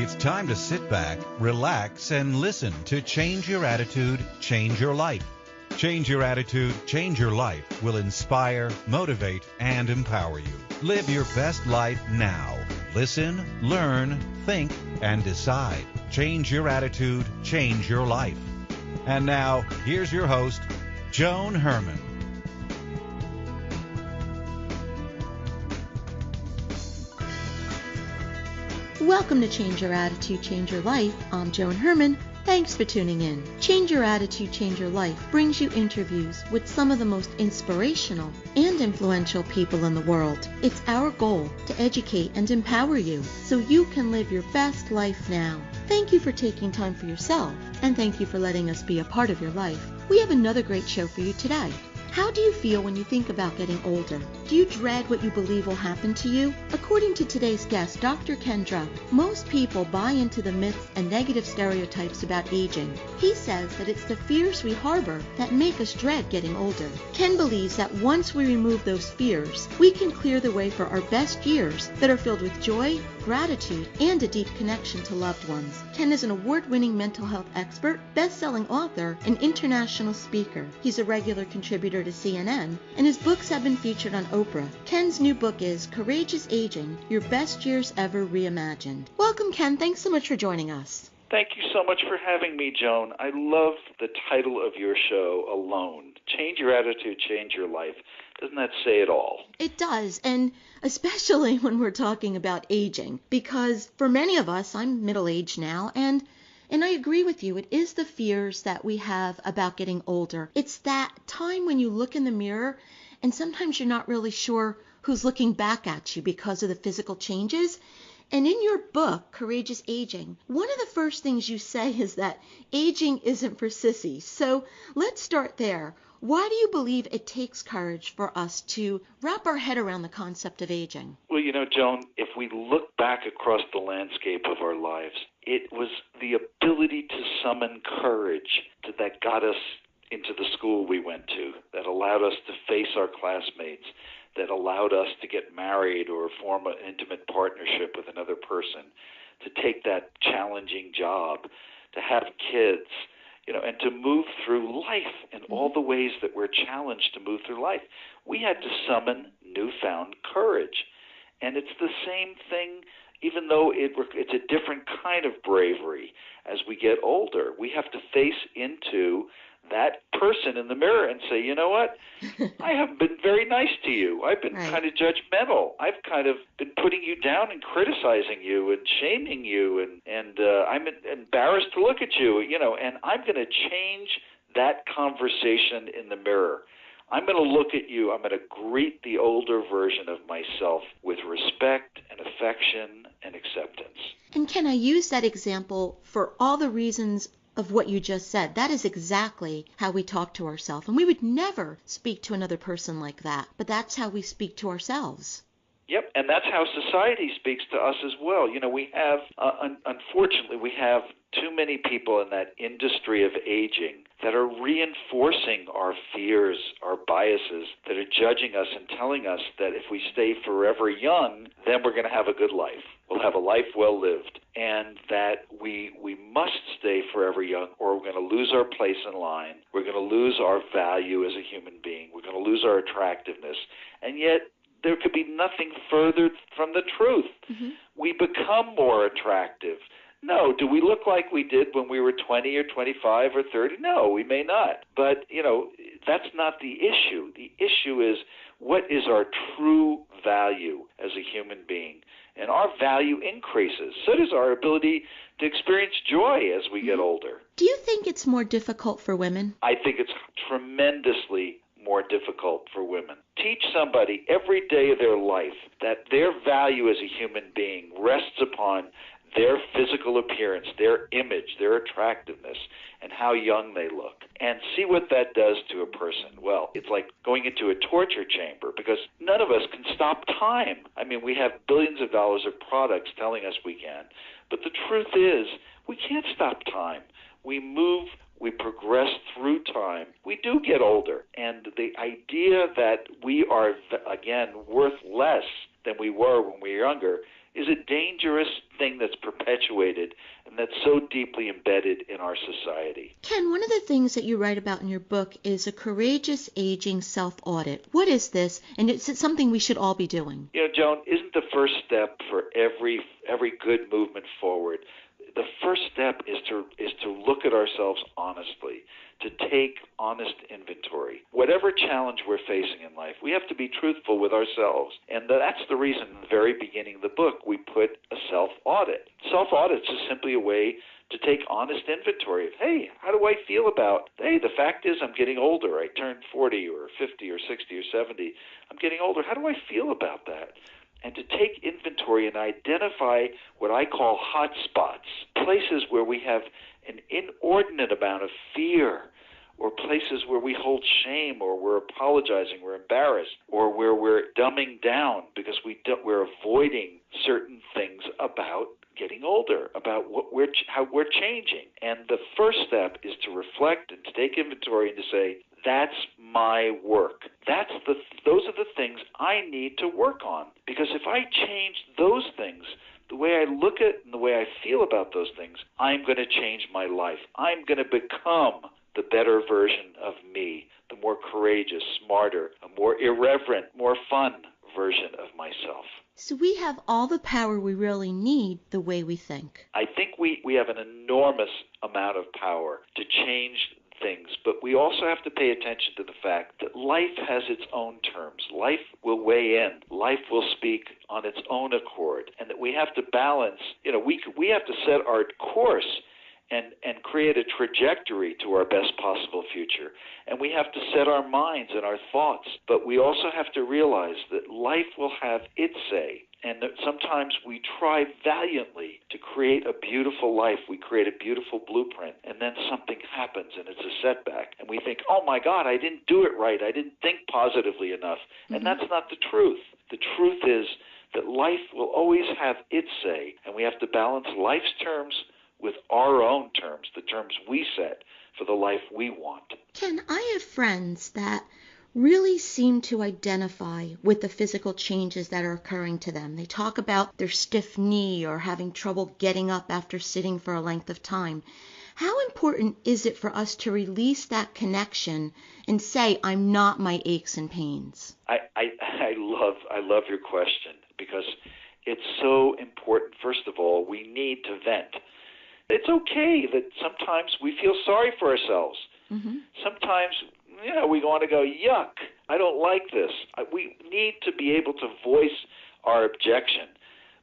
It's time to sit back, relax, and listen to Change Your Attitude, Change Your Life. Change Your Attitude, Change Your Life will inspire, motivate, and empower you. Live your best life now. Listen, learn, think, and decide. Change your attitude, change your life. And now, here's your host, Joan Herman. Welcome to Change Your Attitude, Change Your Life. I'm Joan Herman. Thanks for tuning in. Change Your Attitude, Change Your Life brings you interviews with some of the most inspirational and influential people in the world. It's our goal to educate and empower you so you can live your best life now. Thank you for taking time for yourself, and thank you for letting us be a part of your life. We have another great show for you today. How do you feel when you think about getting older? Do you dread what you believe will happen to you? According to today's guest, Dr. Ken Druck, most people buy into the myths and negative stereotypes about aging. He says that it's the fears we harbor that make us dread getting older. Ken believes that once we remove those fears, we can clear the way for our best years that are filled with joy, gratitude, and a deep connection to loved ones. Ken is an award-winning mental health expert, best-selling author, and international speaker. He's a regular contributor to CNN, and his books have been featured on Oprah. Ken's new book is Courageous Aging, Your Best Years Ever Reimagined. Welcome, Ken. Thanks so much for joining us. Thank you so much for having me, Joan. I love the title of your show alone. Change Your Attitude, Change Your Life. Doesn't that say it all? It does, and especially when we're talking about aging, because for many of us, I'm middle-aged now, and I agree with you, it is the fears that we have about getting older. It's that time when you look in the mirror, and sometimes you're not really sure who's looking back at you because of the physical changes. And in your book, Courageous Aging, one of the first things you say is that aging isn't for sissies. So let's start there. Why do you believe it takes courage for us to wrap our head around the concept of aging? Well, Joan, if we look back across the landscape of our lives, it was the ability to summon courage that got us into the school we went to, that allowed us to face our classmates, that allowed us to get married or form an intimate partnership with another person, to take that challenging job, to have kids, and to move through life in all the ways that we're challenged to move through life. We had to summon newfound courage. And it's the same thing, even though it's a different kind of bravery as we get older. We have to face into that person in the mirror and say, you know what, I haven't been very nice to you. I've been kind of judgmental. I've kind of been putting you down and criticizing you and shaming you, and I'm embarrassed to look at you, and I'm going to change that conversation in the mirror. I'm going to look at you. I'm going to greet the older version of myself with respect and affection and acceptance. And can I use that example for all the reasons of what you just said? That is exactly how we talk to ourselves. And we would never speak to another person like that, but that's how we speak to ourselves. Yep, and that's how society speaks to us as well. We have, unfortunately, we have too many people in that industry of aging that are reinforcing our fears, our biases, that are judging us and telling us that if we stay forever young, then we're going to have a good life. We'll have a life well lived, and that we must stay forever young or we're going to lose our place in line. We're going to lose our value as a human being. We're going to lose our attractiveness. And yet, there could be nothing further from the truth. Mm-hmm. We become more attractive. No, do we look like we did when we were 20 or 25 or 30? No, we may not. But, that's not the issue. The issue is, what is our true value as a human being? And our value increases. So does our ability to experience joy as we get older. Do you think it's more difficult for women? I think it's tremendously more difficult for women. Teach somebody every day of their life that their value as a human being rests upon their physical appearance, their image, their attractiveness, and how young they look. And see what that does to a person. Well, it's like going into a torture chamber because none of us can stop time. I mean, we have billions of dollars of products telling us we can. But the truth is, we can't stop time. We move, we progress through time. We do get older. And the idea that we are, again, worth less than we were when we were younger is a dangerous thing that's perpetuated and that's so deeply embedded in our society. Ken, one of the things that you write about in your book is a courageous aging self-audit. What is this, and is it something we should all be doing? You know, Joan, isn't the first step for every good movement forward, the first step is to look at ourselves honestly, to take honest inventory. Whatever challenge we're facing in life, we have to be truthful with ourselves. And that's the reason in the very beginning of the book we put a self-audit. Self-audit is just simply a way to take honest inventory of, hey, how do I feel about, hey, the fact is I'm getting older. I turned 40 or 50 or 60 or 70. I'm getting older. How do I feel about that? And to take inventory and identify what I call hot spots, places where we have an inordinate amount of fear, or places where we hold shame, or we're apologizing, we're embarrassed, or where we're dumbing down because we're avoiding certain things about getting older, about how we're changing. And the first step is to reflect and to take inventory and to say, that's my work. Those are the things I need to work on. Because if I change those things, the way I look at and the way I feel about those things, I'm going to change my life. I'm going to become the better version of me, the more courageous, smarter, a more irreverent, more fun version of myself. So we have all the power we really need the way we think. I think we have an enormous amount of power to change things, but we also have to pay attention to the fact that life has its own terms. Life will weigh in. Life will speak on its own accord, and that we have to balance. You know, we have to set our course and create a trajectory to our best possible future. And we have to set our minds and our thoughts. But we also have to realize that life will have its say, and that sometimes we try valiantly to create a beautiful life. We create a beautiful blueprint, and then something happens, and it's a setback. And we think, oh, my God, I didn't do it right. I didn't think positively enough. Mm-hmm. And that's not the truth. The truth is that life will always have its say, and we have to balance life's terms with our own terms, the terms we set for the life we want. Ken, I have friends that really seem to identify with the physical changes that are occurring to them. They talk about their stiff knee or having trouble getting up after sitting for a length of time. How important is it for us to release that connection and say, I'm not my aches and pains? I love your question, because it's so important. First of all, we need to vent. It's okay that sometimes we feel sorry for ourselves. Mm-hmm. Sometimes, we want to go, yuck, I don't like this. We need to be able to voice our objection.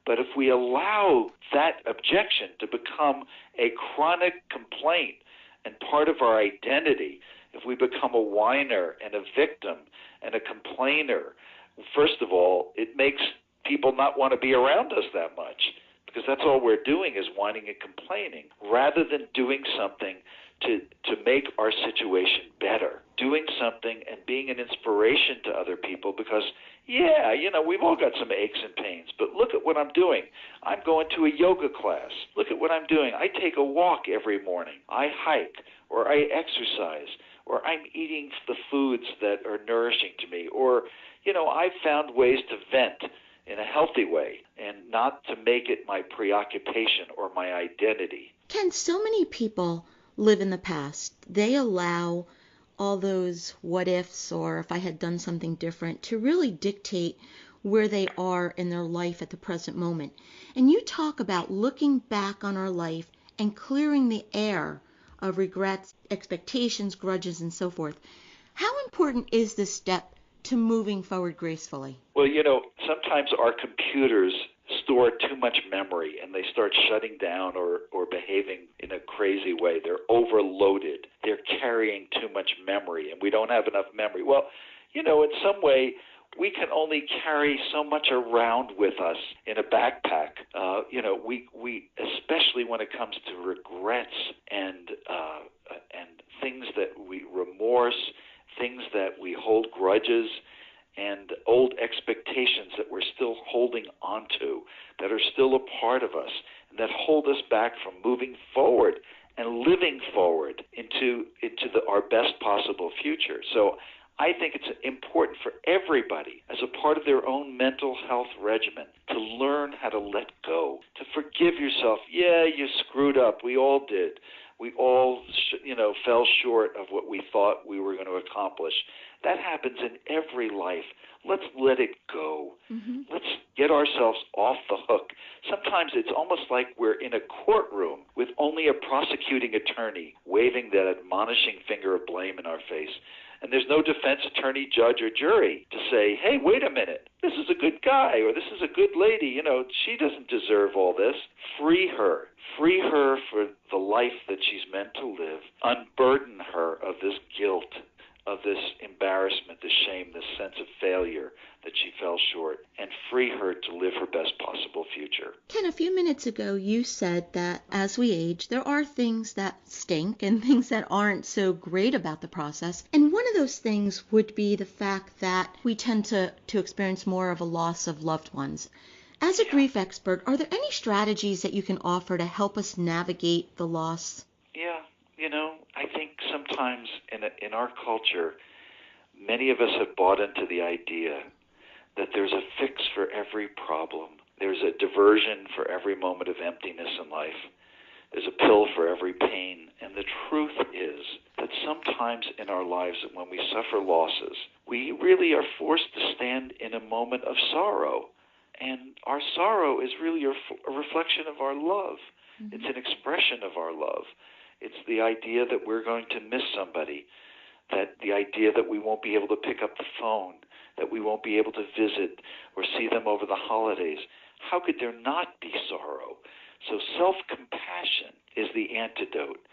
But if we allow that objection to become a chronic complaint and part of our identity, if we become a whiner and a victim and a complainer, first of all, it makes people not want to be around us that much. Because that's all we're doing is whining and complaining, rather than doing something to make our situation better, doing something and being an inspiration to other people. Because, we've all got some aches and pains, but look at what I'm doing. I'm going to a yoga class. Look at what I'm doing. I take a walk every morning. I hike, or I exercise, or I'm eating the foods that are nourishing to me, or, I've found ways to vent in a healthy way, and not to make it my preoccupation or my identity. Ken, so many people live in the past. They allow all those what ifs, or if I had done something different, to really dictate where they are in their life at the present moment. And you talk about looking back on our life and clearing the air of regrets, expectations, grudges, and so forth. How important is this step to moving forward gracefully? Well, sometimes our computers store too much memory, and they start shutting down or behaving in a crazy way. They're overloaded. They're carrying too much memory, and we don't have enough memory. Well, in some way, we can only carry so much around with us in a backpack. We especially when it comes to regrets and things that we remorse, things that we hold grudges, and old expectations that we're still holding onto, that are still a part of us, and that hold us back from moving forward and living forward into our best possible future. So I think it's important for everybody as a part of their own mental health regimen to learn how to let go, to forgive yourself. Yeah, you screwed up. We all did. We all, fell short of what we thought we were going to accomplish. That happens in every life. Let's let it go. Mm-hmm. Let's get ourselves off the hook. Sometimes it's almost like we're in a courtroom with only a prosecuting attorney waving that admonishing finger of blame in our face. And there's no defense attorney, judge, or jury to say, hey, wait a minute, this is a good guy or this is a good lady. She doesn't deserve all this. Free her. Free her for the life that she's meant to live. Unburden her of this guilt, of this embarrassment, this shame, this sense of failure that she fell short, and free her to live her best possible future. Ken, a few minutes ago you said that as we age, there are things that stink and things that aren't so great about the process. And one of those things would be the fact that we tend to experience more of a loss of loved ones. As a grief expert, are there any strategies that you can offer to help us navigate the loss? Yeah. I think sometimes in our culture, many of us have bought into the idea that there's a fix for every problem. There's a diversion for every moment of emptiness in life. There's a pill for every pain. And the truth is that sometimes in our lives, when we suffer losses, we really are forced to stand in a moment of sorrow. And our sorrow is really a reflection of our love. Mm-hmm. It's an expression of our love. It's the idea that we're going to miss somebody, that the idea that we won't be able to pick up the phone, that we won't be able to visit or see them over the holidays. How could there not be sorrow? So self-compassion is the antidote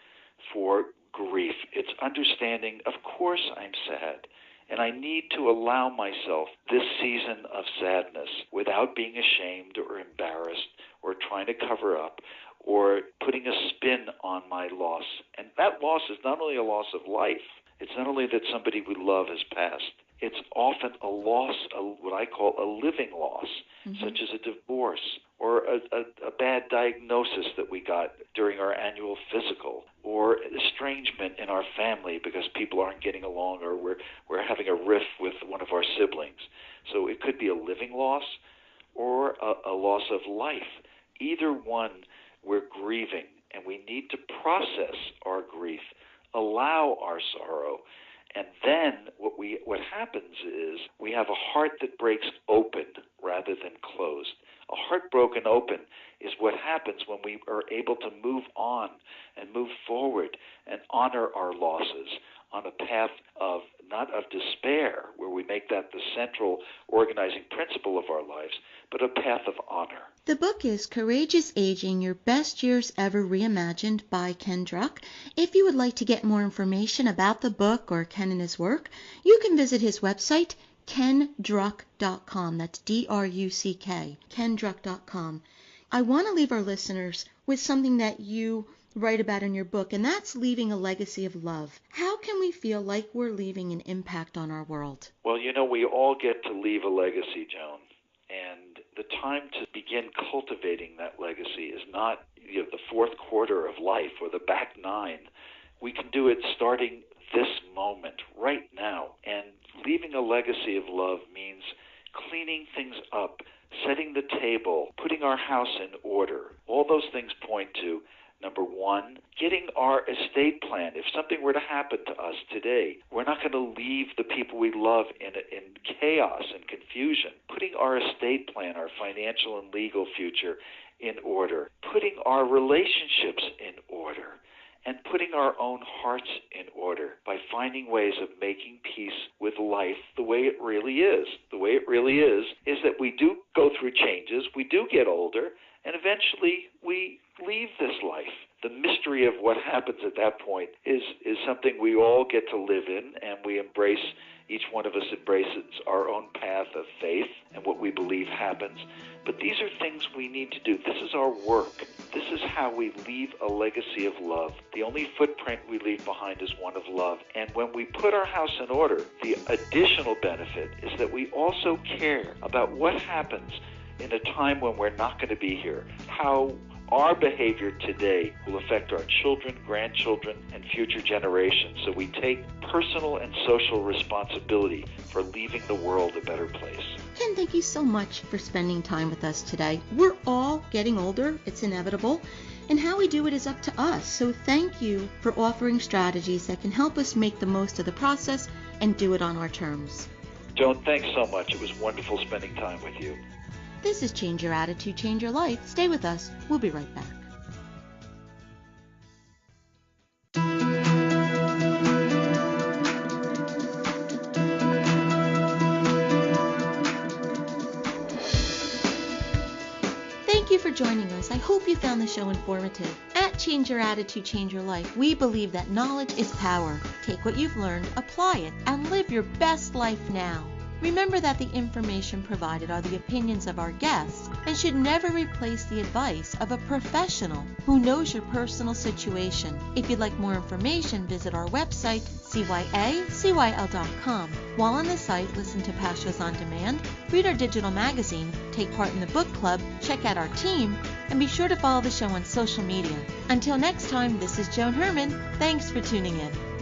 for grief. It's understanding, of course I'm sad, and I need to allow myself this season of sadness without being ashamed or embarrassed or trying to cover up or putting a spin on my loss. And that loss is not only a loss of life, it's not only that somebody we love has passed, it's often a loss, what I call a living loss, mm-hmm. such as a divorce or a bad diagnosis that we got during our annual physical, or estrangement in our family because people aren't getting along or we're having a riff with one of our siblings. So it could be a living loss or a loss of life. Either one, we're grieving, and we need to process our grief, allow our sorrow, and then what happens is we have a heart that breaks open rather than closed. A heart broken open is what happens when we are able to move on and move forward and honor our losses on a path of not of despair, where we make that the central organizing principle of our lives, but a path of honor. The book is Courageous Aging, Your Best Years Ever Reimagined by Ken Druck. If you would like to get more information about the book or Ken and his work, you can visit his website, KenDruck.com. That's D-R-U-C-K, KenDruck.com. I want to leave our listeners with something that you write about in your book, and that's leaving a legacy of love. How can we feel like we're leaving an impact on our world? Well, we all get to leave a legacy, Joan. And the time to begin cultivating that legacy is not the fourth quarter of life or the back nine. We can do it starting this moment, right now. And leaving a legacy of love means cleaning things up, setting the table, putting our house in order. All those things point to, number one, getting our estate plan. If something were to happen to us today, we're not going to leave the people we love in chaos and confusion. Putting our estate plan, our financial and legal future in order. Putting our relationships in order. And putting our own hearts in order by finding ways of making peace with life the way it really is. The way it really is that we do go through changes, we do get older, and eventually we leave this life. The mystery of what happens at that point is something we all get to live in, and we embrace, each one of us embraces our own path of faith and what we believe happens. But these are things we need to do. This is our work. This is how we leave a legacy of love. The only footprint we leave behind is one of love. And when we put our house in order, the additional benefit is that we also care about what happens in a time when we're not going to be here, how Our behavior today will affect our children, grandchildren, and future generations, so we take personal and social responsibility for leaving the world a better place. Ken, thank you so much for spending time with us today. We're all getting older, it's inevitable, and how we do it is up to us. So thank you for offering strategies that can help us make the most of the process and do it on our terms. Joan, thanks so much. It was wonderful spending time with you. This is Change Your Attitude, Change Your Life. Stay with us. We'll be right back. Thank you for joining us. I hope you found the show informative. At Change Your Attitude, Change Your Life, we believe that knowledge is power. Take what you've learned, apply it, and live your best life now. Remember that the information provided are the opinions of our guests and should never replace the advice of a professional who knows your personal situation. If you'd like more information, visit our website, CYACYL.com. While on the site, listen to past shows on demand, read our digital magazine, take part in the book club, check out our team, and be sure to follow the show on social media. Until next time, this is Joan Herman. Thanks for tuning in.